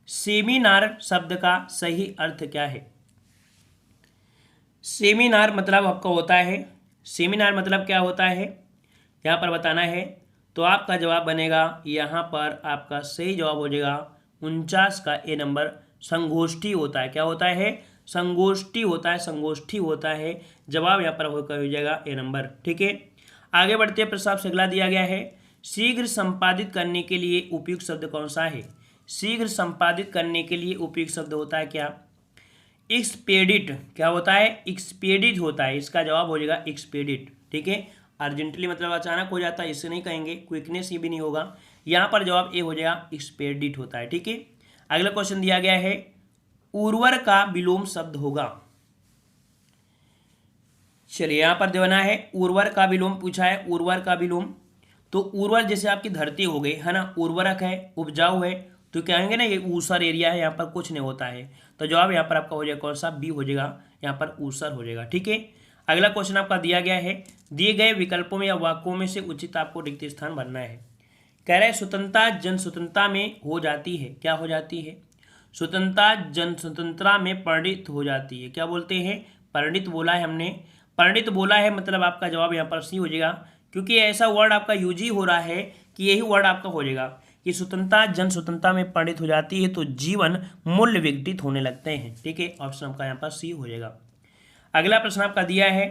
सेमिनार शब्द का सही अर्थ क्या है। सेमिनार मतलब आपका होता है, सेमिनार मतलब क्या होता है यहाँ पर बताना है। तो आपका जवाब बनेगा, यहाँ पर आपका सही जवाब हो जाएगा 49 का ए नंबर, संगोष्ठी होता है। क्या होता है, संगोष्ठी होता है। जवाब यहाँ पर हो जाएगा ए नंबर। ठीक है, आगे बढ़ते प्रश्न आपसे अगला दिया गया है, शीघ्र संपादित करने के लिए उपयुक्त शब्द कौन सा है। शीघ्र संपादित करने के लिए उपयुक्त शब्द होता है क्या, एक्सपेडिट। क्या होता है, एक्सपेडिट होता है। इसका जवाब हो जाएगा एक्सपेडिट। ठीक है, अर्जेंटली मतलब अचानक हो जाता है, इसे नहीं कहेंगे, क्विकनेस ही भी नहीं होगा। यहाँ पर जवाब ए हो जाएगा, एक्सपेडिट होता है। ठीक है, अगला क्वेश्चन दिया गया है, उर्वर का विलोम शब्द होगा। चलिए, यहाँ पर देना है उर्वर का विलोम पूछा है, उर्वर का विलोम। तो उर्वर जैसे आपकी धरती हो गई है ना, उर्वरक है, उपजाऊ है, तो कहेंगे ना ये ऊसर एरिया है, यहाँ पर कुछ नहीं होता है। तो जवाब यहाँ पर आपका हो जाएगा कौन सा, बी हो जाएगा, यहाँ पर ऊसर हो जाएगा। ठीक है, अगला क्वेश्चन आपका दिया गया है, दिए गए विकल्पों में या वाक्यों में से उचित आपको रिक्त स्थान भरना है। कह रहे स्वतंत्रता जन स्वतंत्रता में हो जाती है। क्या हो जाती है, स्वतंत्रता जन स्वतंत्रता में परिणित हो जाती है। क्या बोलते हैं, परिणित बोला है हमने, परिणित बोला है, मतलब आपका जवाब यहाँ पर सी हो जाएगा, क्योंकि ऐसा वर्ड आपका यूज ही हो रहा है कि यही वर्ड आपका हो जाएगा कि स्वतंत्रता जन स्वतंत्रता में परिणित हो जाती है, तो जीवन मूल्य विघटित होने लगते हैं। ठीक है, ऑप्शन आपका यहाँ पर सी हो जाएगा। अगला प्रश्न आपका दिया है,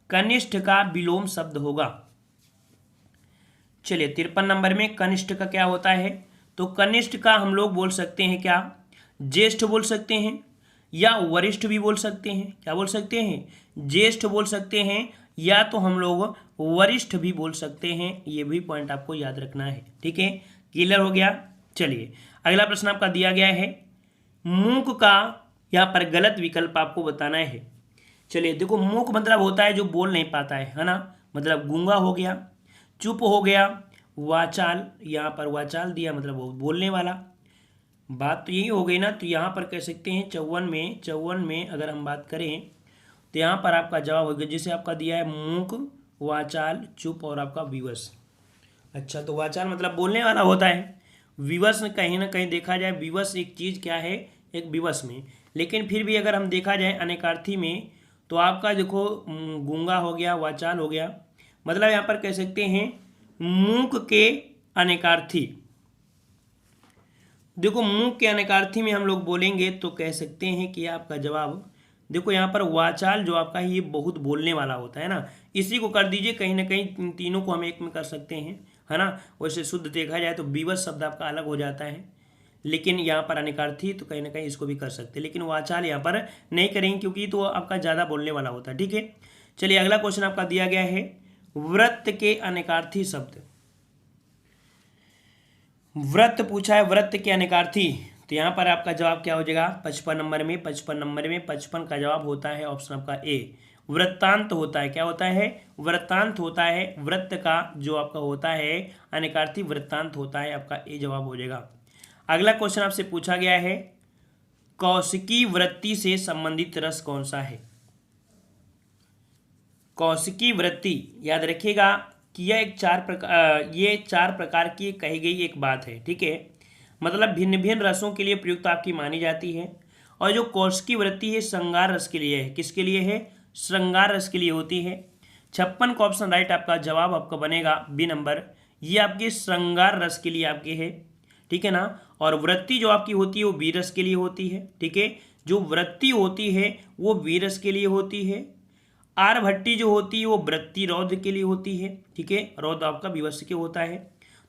कनिष्ठ का विलोम शब्द होगा। चलिए, 53 नंबर में कनिष्ठ का क्या होता है। तो कनिष्ठ का हम लोग बोल सकते हैं क्या, ज्येष्ठ बोल सकते हैं या वरिष्ठ भी बोल सकते हैं। क्या बोल सकते हैं, ज्येष्ठ बोल सकते हैं, या तो हम लोग वरिष्ठ भी बोल सकते हैं। ये भी पॉइंट आपको याद रखना है। ठीक है, क्लियर हो गया। चलिए, अगला प्रश्न आपका दिया गया है, मूक का यहाँ पर गलत विकल्प आपको बताना है। चलिए देखो, मूक मतलब होता है जो बोल नहीं पाता है ना, मतलब गूंगा हो गया, चुप हो गया, वाचाल, यहाँ पर वाचाल दिया मतलब वो बोलने वाला। बात तो यही हो गई ना। तो यहाँ पर कह सकते हैं 54 में अगर हम बात करें तो यहाँ पर आपका जवाब होगा, जिसे आपका दिया है मूक, वाचाल, चुप और आपका विवश। अच्छा, तो वाचाल मतलब बोलने वाला होता है, विवश कहीं ना कहीं देखा जाए, विवश एक चीज़ क्या है, एक विवश में। लेकिन फिर भी अगर हम देखा जाए अनेकार्थी में, तो आपका देखो गूंगा हो गया, वाचाल हो गया, मतलब यहाँ पर कह सकते हैं मूक के अनेकार्थी। देखो, मूक के अनेकार्थी में हम लोग बोलेंगे तो कह सकते हैं कि आपका जवाब देखो, यहाँ पर वाचाल जो आपका ये बहुत बोलने वाला होता है ना, इसी को कर दीजिए। कहीं ना कहीं तीनों को हम एक में कर सकते हैं, है ना। वैसे शुद्ध देखा जाए तो विवश शब्द आपका अलग हो जाता है, लेकिन यहाँ पर अनेकार्थी तो कहीं ना कहीं इसको भी कर सकते हैं, लेकिन वाचाल यहाँ पर नहीं करेंगे क्योंकि तो आपका ज़्यादा बोलने वाला होता है। ठीक है, चलिए अगला क्वेश्चन आपका दिया गया है, व्रत के अनेकार्थी शब्द। व्रत पूछा है, व्रत के अनेकार्थी। तो यहाँ पर आपका जवाब क्या हो जाएगा 55 नंबर में, 55 नंबर में 55 का जवाब होता है ऑप्शन आपका ए, वृत्तांत होता है। क्या होता है? वृत्तांत होता है। वृत्त का जो आपका होता है अनेकार्थी वृत्तांत होता है, आपका ए जवाब हो जाएगा। अगला क्वेश्चन आपसे पूछा गया है, कौशिकी वृत्ति से संबंधित रस कौन सा है? कौशिकी वृत्ति, याद रखिएगा कि यह ये चार प्रकार की कही गई एक बात है, ठीक है। मतलब भिन्न भिन्न रसों के लिए प्रयुक्त आपकी मानी जाती है। और जो कौशिकी वृत्ति है श्रृंगार रस के लिए है। किसके लिए है? श्रृंगार रस के लिए होती है। 56 का ऑप्शन राइट आपका जवाब आपका बनेगा बी नंबर। ये आपके श्रृंगार रस के लिए आपके है, ठीक है ना। और वृत्ति जो आपकी होती है वो वीरस के लिए होती है, ठीक है। जो वृत्ति होती है वो वीरस के लिए होती है। आरभट्टी जो होती है वो वृत्ति रौद्र के लिए होती है, ठीक है। रौद्र आपका विवश के होता है।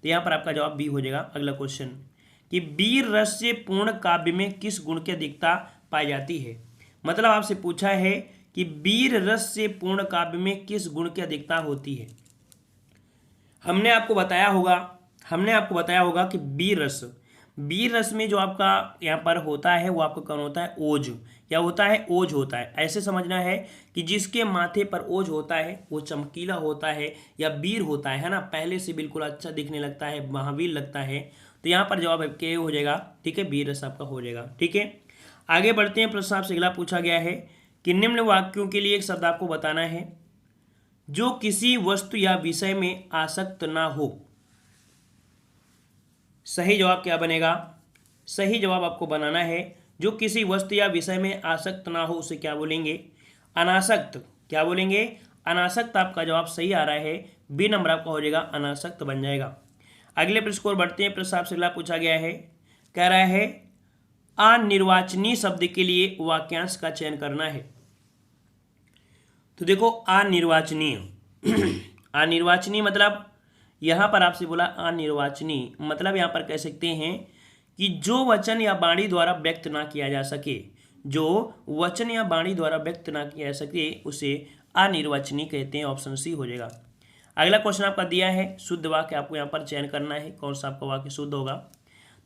तो यहाँ पर आपका जवाब बी हो जाएगा। अगला क्वेश्चन कि वीर रस से पूर्ण काव्य में किस गुण की अधिकता पाई जाती है? मतलब आपसे पूछा है कि वीर रस से पूर्ण काव्य में किस गुण की अधिकता होती है। हमने आपको बताया होगा कि वीर रस में जो आपका यहाँ पर होता है वो आपका कौन होता है? ओज। क्या होता है? ओज होता है। ऐसे समझना है कि जिसके माथे पर ओज होता है वो चमकीला होता है या वीर होता है ना, पहले से बिल्कुल अच्छा दिखने लगता है, महावीर लगता है। तो यहाँ पर जवाब आपके हो जाएगा, ठीक है, वीर रस आपका हो जाएगा, ठीक है। आगे बढ़ते हैं। प्रश्न आपसे अगला पूछा गया है कि निम्न वाक्यों के लिए एक शब्द आपको बताना है जो किसी वस्तु या विषय में आसक्त ना हो। सही जवाब क्या बनेगा? सही जवाब आपको बनाना है जो किसी वस्तु या विषय में आसक्त ना हो उसे क्या बोलेंगे? अनासक्त। क्या बोलेंगे? अनासक्त आपका जवाब सही आ रहा है, बी नंबर आपका हो जाएगा, अनासक्त बन जाएगा। अगले प्रश्न को बढ़ते हैं। प्रश्न आपसे अगला पूछा गया है, कह रहा है अनिर्वाचनीय शब्द के लिए वाक्यांश का चयन करना है। तो देखो अनिर्वाचनीय अनिर्वाचनीय मतलब यहाँ पर आपसे बोला अनिर्वाचनीय मतलब यहाँ पर कह सकते हैं कि जो वचन या वाणी द्वारा व्यक्त ना किया जा सके, जो वचन या वाणी द्वारा व्यक्त ना किया जा सके उसे अनिर्वाचनीय कहते हैं। ऑप्शन सी हो जाएगा। अगला क्वेश्चन आपका दिया है शुद्ध वाक्य, आपको यहाँ पर चयन करना है कौन सा आपका वाक्य शुद्ध होगा।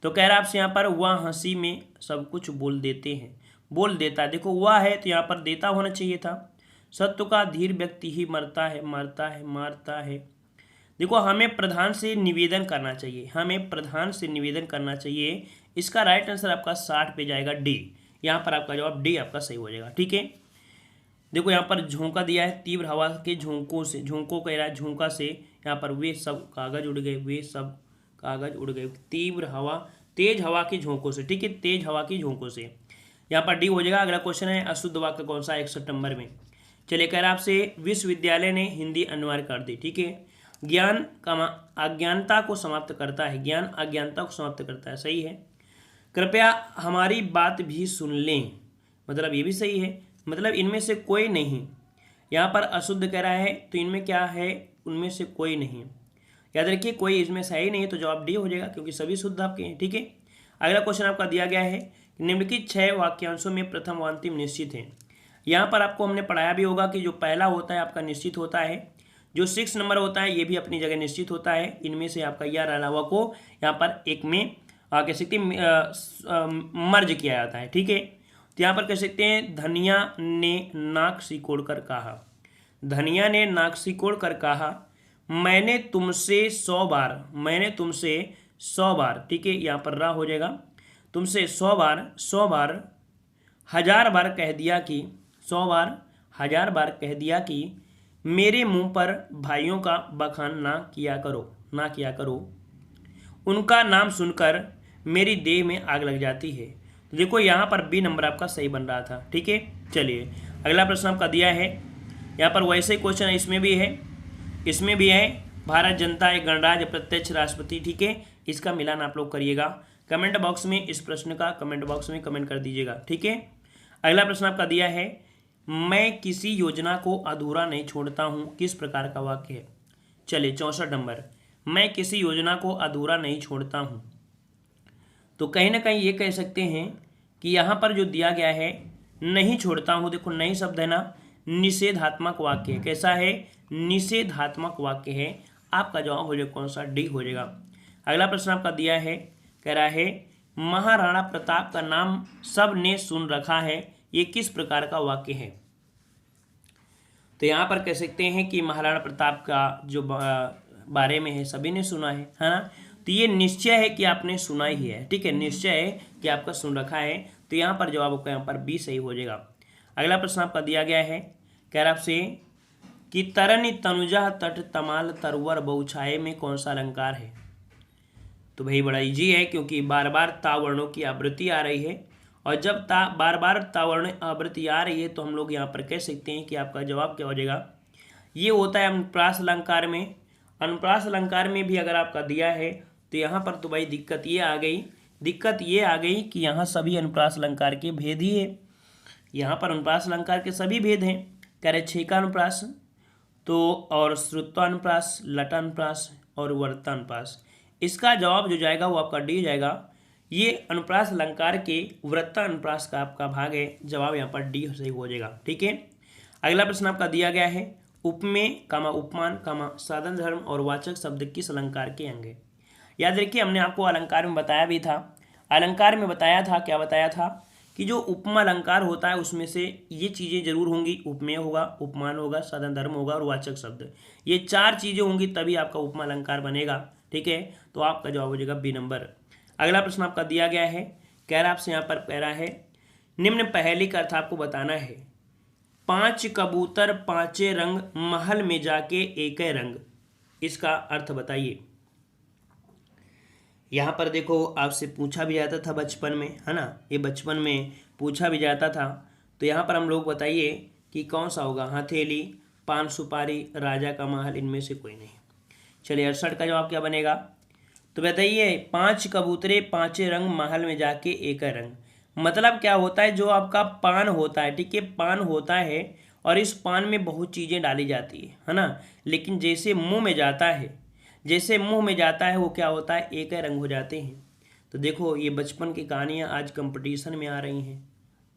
तो कह रहा है आपसे यहाँ पर वह हंसी में सब कुछ बोल देते हैं, बोल देता है। देखो वह है तो यहाँ पर देता होना चाहिए था। सत्य का धीर व्यक्ति ही मरता है, मारता है, मारता है। देखो हमें प्रधान से निवेदन करना चाहिए, हमें प्रधान से निवेदन करना चाहिए। इसका राइट आंसर आपका 60 पे जाएगा, डी। यहाँ पर आपका जवाब डी आपका सही हो जाएगा, ठीक है। देखो यहाँ पर झोंका दिया है, तीव्र हवा के झोंकों से, झोंकों कह रहा है झोंका से, यहाँ पर वे सब कागज उड़ गए, वे सब कागज उड़ गए। तीव्र हवा, तेज हवा की झोंकों से, ठीक है, तेज हवा की झोंकों से। यहाँ पर डी हो जाएगा। अगला क्वेश्चन है अशुद्ध वाक्य कौन सा 61 नंबर में। चलिए कह रहा है आपसे विश्वविद्यालय ने हिंदी अनिवार्य कर दी, ठीक है। ज्ञान अज्ञानता को समाप्त करता है, ज्ञान अज्ञानता को समाप्त करता है, सही है। कृपया हमारी बात भी सुन लें, मतलब ये भी सही है। मतलब इनमें से कोई नहीं, यहाँ पर अशुद्ध कह रहा है तो इनमें क्या है? उनमें से कोई नहीं। याद रखिए कोई इसमें सही नहीं है तो जवाब डी हो जाएगा क्योंकि सभी शुद्ध आपके हैं, ठीक है। अगला क्वेश्चन आपका दिया गया है निम्नलिखित 6 वाक्यांशों में प्रथम व अंतिम निश्चित है। यहाँ पर आपको हमने पढ़ाया भी होगा कि जो पहला होता है आपका निश्चित होता है, जो 6 नंबर होता है ये भी अपनी जगह निश्चित होता है। इनमें से आपका यह अलावा को यहाँ पर एक में कह सकते मर्ज किया जाता है, ठीक है। तो यहाँ पर कह सकते हैं धनिया ने नाक सिकोड़ कर कहा, धनिया ने नाक सिकोड़ कर कहा मैंने तुमसे 100 बार, मैंने तुमसे 100 बार, ठीक है, यहाँ पर रा हो जाएगा, तुमसे 100 बार, 100 बार 1000 बार कह दिया कि, 100 बार 1000 बार कह दिया कि मेरे मुंह पर भाइयों का बखान ना किया करो, ना किया करो। उनका नाम सुनकर मेरी देह में आग लग जाती है। तो देखो यहाँ पर बी नंबर आपका सही बन रहा था, ठीक है। चलिए अगला प्रश्न आपका दिया है, यहाँ पर वैसे ही क्वेश्चन है, इसमें भी है, इसमें भी है भारत जनता एक गणराज्य प्रत्यक्ष राष्ट्रपति, ठीक है। इसका मिलान आप लोग करिएगा कमेंट बॉक्स में, इस प्रश्न का कमेंट बॉक्स में कमेंट कर दीजिएगा, ठीक है। अगला प्रश्न आपका दिया है मैं किसी योजना को अधूरा नहीं छोड़ता हूँ, किस प्रकार का वाक्य है? चलिए 64 नंबर, मैं किसी योजना को अधूरा नहीं छोड़ता हूँ। तो कहीं ना कहीं ये कह सकते हैं कि यहाँ पर जो दिया गया है नहीं छोड़ता हूँ, देखो नहीं शब्द है ना, निषेधात्मक वाक्य है। कैसा है? निषेधात्मक वाक्य है। आपका जवाब हो जाएगा कौन सा? डी हो जाएगा। अगला प्रश्न आपका दिया है, कह रहा है महाराणा प्रताप का नाम सब ने सुन रखा है, ये किस प्रकार का वाक्य है? तो यहाँ पर कह सकते हैं कि महाराणा प्रताप का जो बारे में है सभी ने सुना है ना। तो ये निश्चय है कि आपने सुना ही है, ठीक है, निश्चय है कि आपका सुन रखा है। तो यहाँ पर जवाब आपका यहाँ पर बी सही हो जाएगा। अगला प्रश्न आपका दिया गया है, कह रहा आपसे कि तरनि तनुजा तट तमाल तरवर बहुछाये में कौन सा अलंकार है? तो भाई बड़ा इजी है, क्योंकि बार बार तावर्णों की आवृत्ति आ रही है, और जब बार बार तावर्ण आवृत्ति आ रही है तो हम लोग यहाँ पर कह सकते हैं कि आपका जवाब क्या हो जाएगा, ये होता है अनुप्रास अलंकार में। अनुप्रास अलंकार में भी अगर आपका दिया है तो यहाँ पर तो भाई दिक्कत ये आ गई कि यहाँ सभी अनुप्रास अलंकार के भेद ही है। यहाँ पर अनुप्रास अलंकार के सभी भेद हैं, कह रहे छेकानुप्रास तो, और श्रुत्वानुप्रास, लटानुप्रास और वर्तानुप्रास। इसका जवाब जो जाएगा वो आपका डी जाएगा। ये अनुप्रास अलंकार के वृत्तानुप्रास का आपका भाग है, जवाब यहाँ पर डी सही हो जाएगा, ठीक है। अगला प्रश्न आपका दिया गया है, उपमेय उपमान साधन धर्म और वाचक शब्द किस अलंकार के अंग है? याद रखिए हमने आपको अलंकार में बताया भी था, अलंकार में बताया था, क्या बताया था कि जो उपमा अलंकार होता है उसमें से ये चीज़ें जरूर होंगी, उपमेय होगा, उपमान होगा, साधन धर्म होगा और वाचक शब्द, ये 4 चीज़ें होंगी तभी आपका उपमा अलंकार बनेगा, ठीक है। तो आपका जवाब हो जाएगा बी नंबर। अगला प्रश्न आपका दिया गया है, कह रहा आपसे यहाँ पर कह रहा है निम्न पहेली का अर्थ आपको बताना है। 5 कबूतर 5 रंग महल में जाके एक रंग, इसका अर्थ बताइए। यहाँ पर देखो आपसे पूछा भी जाता था बचपन में, है ना, ये बचपन में पूछा भी जाता था। तो यहाँ पर हम लोग बताइए कि कौन सा होगा, हथेली, पान सुपारी, राजा का महल, इनमें से कोई नहीं। चलिए 68 का जवाब क्या बनेगा? तो बताइए 5 कबूतरे 5 रंग महल में जाके एक रंग, मतलब क्या होता है, जो आपका पान होता है, ठीक है, पान होता है और इस पान में बहुत चीज़ें डाली जाती है ना, लेकिन जैसे मुंह में जाता है वो क्या होता है, एक रंग हो जाते हैं। तो देखो ये बचपन की कहानियाँ आज कंपटीशन में आ रही हैं,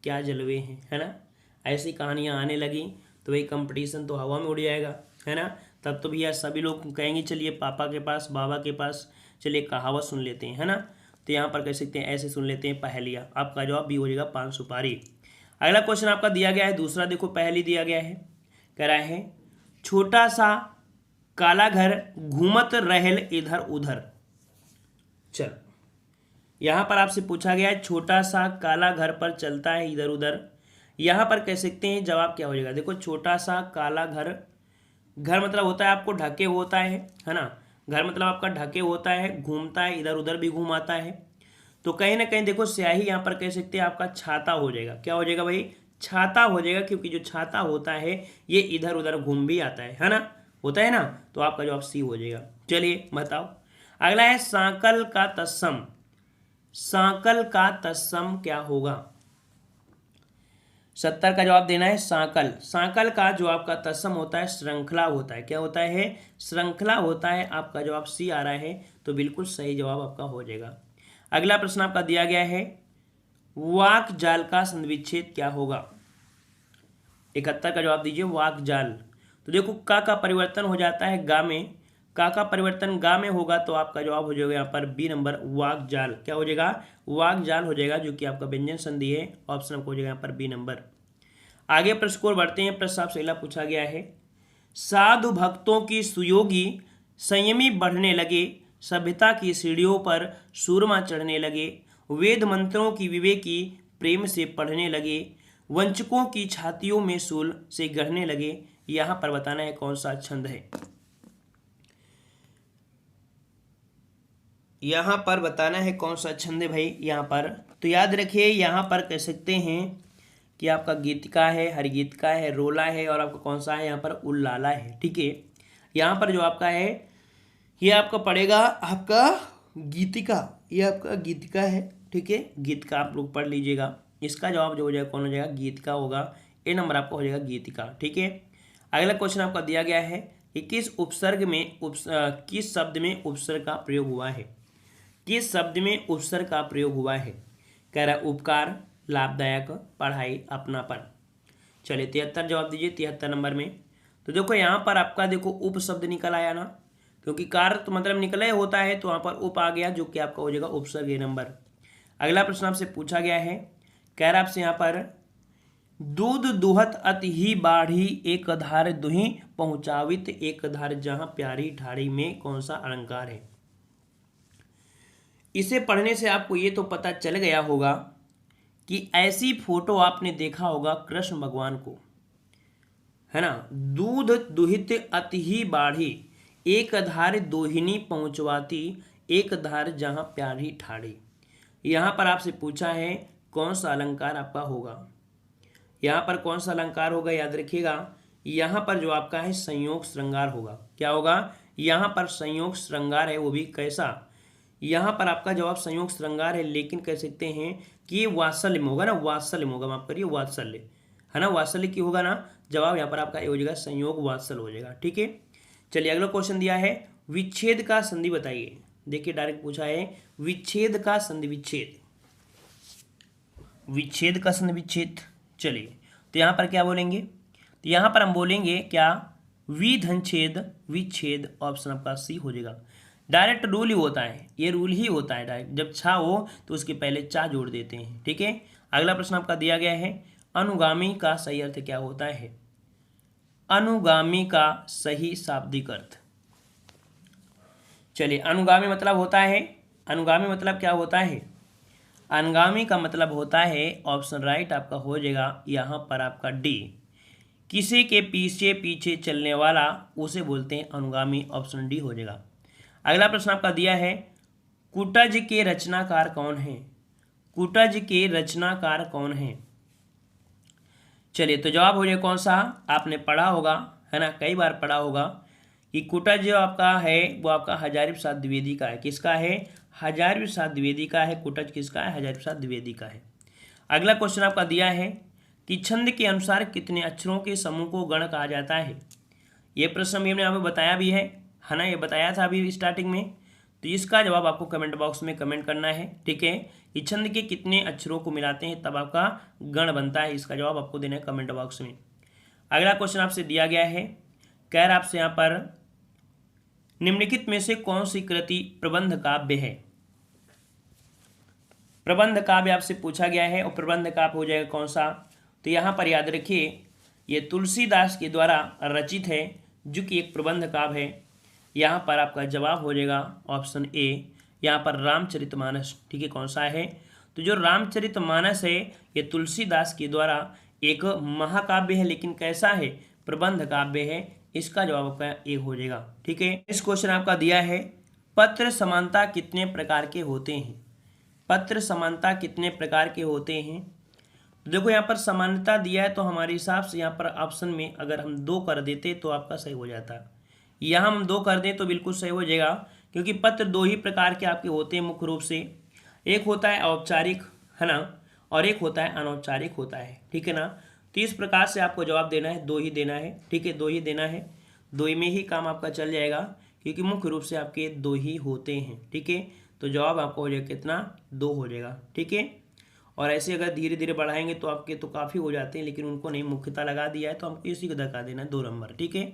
क्या जलवे हैं, है ना। ऐसी कहानियाँ आने लगी तो भाई कंपटीशन तो हवा में उड़ जाएगा, है ना। तब तो भैया सभी लोग कहेंगे चलिए पापा के पास, बाबा के पास, चलिए कहावत सुन लेते हैं, है ना। तो यहाँ पर कह सकते हैं ऐसे सुन लेते हैं पहेलियाँ। आपका जवाब भी हो जाएगा 5 सुपारी। अगला क्वेश्चन आपका दिया गया है दूसरा, देखो पहेली दिया गया है, कह रहा है छोटा सा काला घर घूमत रहल इधर उधर। चल यहाँ पर आपसे पूछा गया है छोटा सा काला घर पर चलता है इधर उधर, यहाँ पर कह सकते हैं जवाब क्या हो जाएगा। देखो छोटा सा काला घर, घर मतलब होता है आपको ढके होता है ना, घर मतलब आपका ढके होता है, घूमता है, इधर उधर भी घूमाता है। तो कहीं ना कहीं देखो स्याही यहाँ पर कह सकते हैं आपका छाता हो जाएगा। क्या हो जाएगा भाई? छाता हो जाएगा, क्योंकि जो छाता होता है ये इधर उधर घूम भी आता है ना, होता है ना। तो आपका जवाब सी हो जाएगा। चलिए बताओ अगला है सांकल का तत्सम। सांकल का तत्सम क्या होगा? 70 का जवाब देना है सांकल। सांकल का जो आपका तत्सम होता है श्रृंखला होता है। क्या होता है? श्रृंखला होता है। आपका जवाब सी आ रहा है, तो बिल्कुल सही जवाब आपका हो जाएगा। अगला प्रश्न आपका दिया गया है वाक जाल का संधिविच्छेद क्या होगा? 71 का जवाब दीजिए वाक जाल। तो देखो का परिवर्तन हो जाता है गा में, का परिवर्तन गा में होगा, तो आपका जवाब हो जाएगा यहाँ पर बी नंबर वाक जाल। क्या हो जाएगा? वाक जाल हो जाएगा, जो कि आपका व्यंजन संधि है। ऑप्शन आपको हो जाएगा यहाँ पर बी नंबर। आगे प्रश्न को बढ़ते हैं। प्रश्न आपसे अगला पूछा गया है साधु भक्तों की सुयोगी संयमी बढ़ने लगे, सभ्यता की सीढ़ियों पर सूरमा चढ़ने लगे, वेद मंत्रों की विवेकी प्रेम से पढ़ने लगे, वंचकों की छातियों में सूल से गढ़ने लगे। यहाँ पर बताना है कौन सा छंद है। यहाँ पर बताना है कौन सा छंद है भाई। यहाँ पर तो याद रखिए, यहाँ पर कह सकते हैं कि आपका गीतिका है, हरिगीतिका है, रोला है, और आपका कौन सा है यहाँ पर उल्लाला है। ठीक है, यहाँ पर जो आपका है ये आपका पड़ेगा आपका गीतिका, ये आपका गीतिका है। ठीक है, गीत का आप लोग पढ़ लीजिएगा। इसका जवाब जो हो जाएगा कौन हो जाएगा? गीत का होगा। ए नंबर आपका हो जाएगा गीतिका। ठीक है, अगला क्वेश्चन आपका दिया गया है कि किस उपसर्ग में किस शब्द में उपसर्ग का प्रयोग हुआ है? किस शब्द में उपसर्ग का प्रयोग हुआ है? कह रहा है उपकार, लाभदायक, पढ़ाई, अपनापन। चलिए 73 जवाब दीजिए 73 नंबर में। तो देखो यहाँ पर आपका देखो उप शब्द निकल आया ना, क्योंकि कार तो मतलब निकला ही होता है, तो वहाँ पर उप आ गया, जो कि आपका हो जाएगा उपसर्ग ए नंबर। अगला प्रश्न आपसे पूछा गया है, कह रहा आपसे यहाँ पर दूध दुहत अति ही बाढ़ी एक धार दुही पहुंचावित एक धार जहां प्यारी ठाड़ी में कौन सा अलंकार है। इसे पढ़ने से आपको ये तो पता चल गया होगा कि ऐसी फोटो आपने देखा होगा कृष्ण भगवान को, है ना। दूध दुहित अति ही बाढ़ी एक धार दोहिनी पहुंचवाती एक धार जहां प्यारी ठाड़ी। यहाँ पर आपसे पूछा है कौन सा अलंकार आपका होगा। यहाँ पर कौन सा अलंकार होगा, याद रखिएगा। यहाँ पर जो आपका है संयोग श्रृंगार होगा। क्या होगा, यहाँ पर संयोग श्रृंगार है, वो भी कैसा। यहाँ पर आपका जवाब संयोग श्रृंगार है, लेकिन कह सकते हैं कि ये वात्सल्य में होगा ना, वात्सल्य में होगा, माफ करिए वात्सल्य, है ना, वात्सल्य की होगा ना। जवाब यहाँ पर आपका ये हो जाएगा संयोग वात्सल्य हो जाएगा। ठीक है, चलिए अगला क्वेश्चन दिया है विच्छेद का संधि बताइए। देखिए डायरेक्ट पूछा है विच्छेद का संधि विच्छेद, विच्छेद का संधि विच्छेद। चलिए तो यहाँ पर क्या बोलेंगे, तो यहाँ पर हम बोलेंगे क्या, विधनछेद विच्छेद। ऑप्शन आपका सी हो जाएगा। डायरेक्ट रूल ही होता है, ये रूल ही होता है डायरेक्ट, जब छा हो तो उसके पहले चा जोड़ देते हैं। ठीक है, अगला प्रश्न आपका दिया गया है अनुगामी का सही अर्थ क्या होता है। अनुगामी का सही शाब्दिक अर्थ, चलिए अनुगामी मतलब होता है, अनुगामी मतलब क्या होता है, अनुगामी का मतलब होता है, ऑप्शन राइट आपका हो जाएगा यहाँ पर आपका डी, किसी के पीछे पीछे चलने वाला उसे बोलते हैं अनुगामी। ऑप्शन डी हो जाएगा। अगला प्रश्न आपका दिया है कुटज के रचनाकार कौन है। कुटज के रचनाकार कौन है। चलिए तो जवाब हो जाए कौन सा, आपने पढ़ा होगा, है ना, कई बार पढ़ा होगा कि कुटज जो आपका है वो आपका हजारी प्रसाद द्विवेदी का है। किसका है, हजारी प्रसाद द्विवेदी का है। कुटज किसका है, हजारी प्रसाद द्विवेदी का है। अगला क्वेश्चन आपका दिया है कि छंद के अनुसार कितने अक्षरों के समूह को गण कहा जाता है। ये प्रश्न हमने आपको बताया भी है ना, ये बताया था अभी स्टार्टिंग में। तो इसका जवाब आपको कमेंट बॉक्स में कमेंट करना है। ठीक है, कि छंद के कितने अक्षरों को मिलाते हैं तब आपका गण बनता है, इसका जवाब आपको देना है कमेंट बॉक्स में। अगला क्वेश्चन आपसे दिया गया है, कह रहा आपसे यहाँ पर निम्नलिखित में से कौन सी कृति प्रबंध काव्य है। प्रबंध काव्य आपसे पूछा गया है और प्रबंध काव्य हो जाएगा कौन सा। तो यहाँ पर याद रखिए ये तुलसीदास के द्वारा रचित है, जो कि एक प्रबंध काव्य है। यहाँ पर आपका जवाब हो जाएगा ऑप्शन ए, यहाँ पर रामचरितमानस। ठीक है, कौन सा है, तो जो रामचरितमानस है ये तुलसीदास के द्वारा एक महाकाव्य है, लेकिन कैसा है, प्रबंध काव्य है। इसका जवाब आपका ए हो जाएगा। ठीक है, इस क्वेश्चन आपका दिया है पत्र समानता कितने प्रकार के होते हैं। पत्र समानता कितने प्रकार के होते हैं। तो देखो यहाँ पर समानता दिया है, तो हमारे हिसाब से यहाँ पर ऑप्शन में अगर हम 2 कर देते तो आपका सही हो जाता। यहाँ हम 2 कर दें तो बिल्कुल सही हो जाएगा, क्योंकि पत्र 2 ही प्रकार के आपके होते हैं मुख्य रूप से। एक होता है औपचारिक, है ना, और एक होता है अनौपचारिक होता है। ठीक है ना, तो इस प्रकार से आपको जवाब देना है, 2 ही देना है। ठीक है, 2 ही देना है, 2 में ही काम आपका चल जाएगा, क्योंकि मुख्य रूप से आपके 2 ही होते हैं। ठीक है, तो जवाब आपका हो जाएगा कितना, 2 हो जाएगा। ठीक है, और ऐसे अगर धीरे धीरे बढ़ाएंगे तो आपके तो काफ़ी हो जाते हैं, लेकिन उनको नहीं मुख्यता लगा दिया है, तो हमको इसी को धक्का देना है 2 नंबर। ठीक है,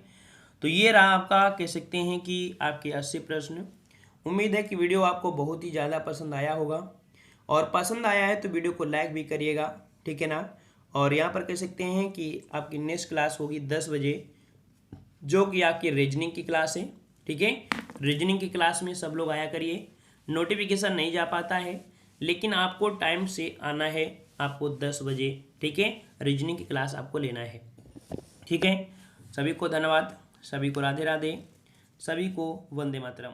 तो ये रहा आपका, कह सकते हैं कि आपके 80 प्रश्न। उम्मीद है कि वीडियो आपको बहुत ही ज़्यादा पसंद आया होगा, और पसंद आया है तो वीडियो को लाइक भी करिएगा। ठीक है ना, और यहाँ पर कह सकते हैं कि आपकी नेक्स्ट क्लास होगी 10 बजे, जो कि आपकी रीजनिंग की क्लास है। ठीक है, रीजनिंग की क्लास में सब लोग आया करिए। नोटिफिकेशन नहीं जा पाता है, लेकिन आपको टाइम से आना है, आपको 10 बजे। ठीक है, रीजनिंग की क्लास आपको लेना है। ठीक है, सभी को धन्यवाद, सभी को राधे राधे, सभी को वंदे मातरम।